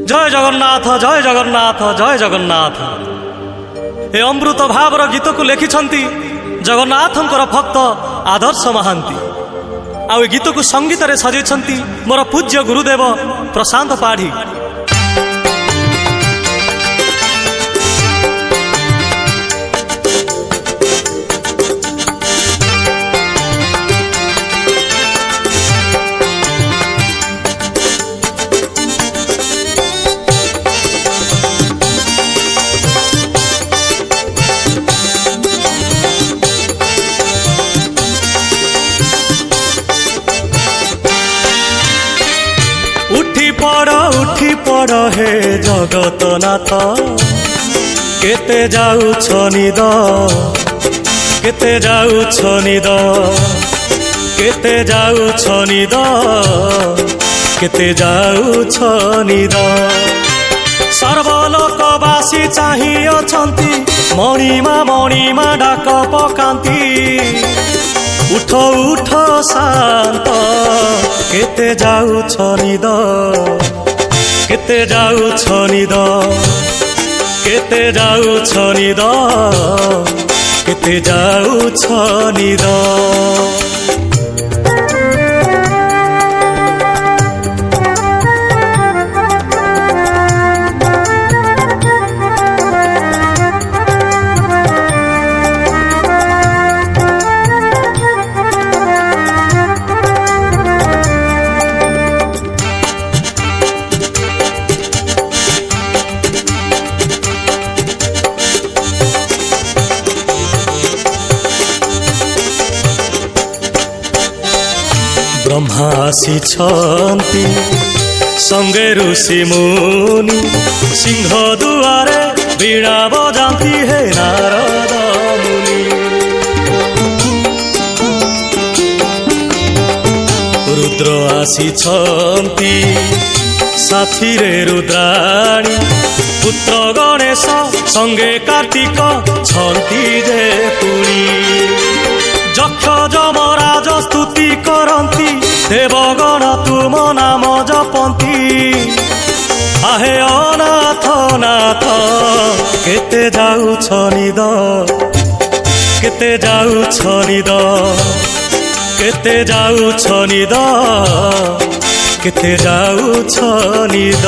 জয় জগন্নাথ জয় জগন্নাথ জয় জগন্নাথ। ଏ ଅମୃତ ଭାବର ଗୀତକୁ ଲେଖିଛନ୍ତି ଜଗନ୍ନାଥଙ୍କର ଭକ୍ତ ଆଦର୍ଶ ମହାନ୍ତି। ଆଉ ଏ ଗୀତକୁ ସଙ୍ଗୀତରେ ସଜେଇଛନ୍ତି ମୋର ପୂଜ୍ୟ ଗୁରୁଦେବ ପ୍ରଶାନ୍ତ ପାଢ଼ୀ। उठी पड़ हे जगतनाथ, केते जाउछ निद, केते जाउछ निद, केते जाउछ निद, केते जाउछ निद। सर्वलोकवासी चाहि अछंती मणिमा डाक पकांती। उठ उठ शांत, केते जाउछ निद, केते जाउछ निद, केते जाउछ निद, केते जाउछ निद। ब्रह्मा आसिछन्ति संगे ऋषि मुनि, सिंह दुआरे वीणा बजाती हे नारद मुनि। रुद्र आसिछन्ति साथी रे रुद्राणी, पुत्र गणेश संगे कार्तिक छन्ति जे पुणी। यक्ष यमराज स्तुति करती, देवगण तुम नाम जपंती। आहे अनाथ नाथ, केते जाउछ निद, केते जाउछ निद, केते जाउछ निद, केते जाउछ निद।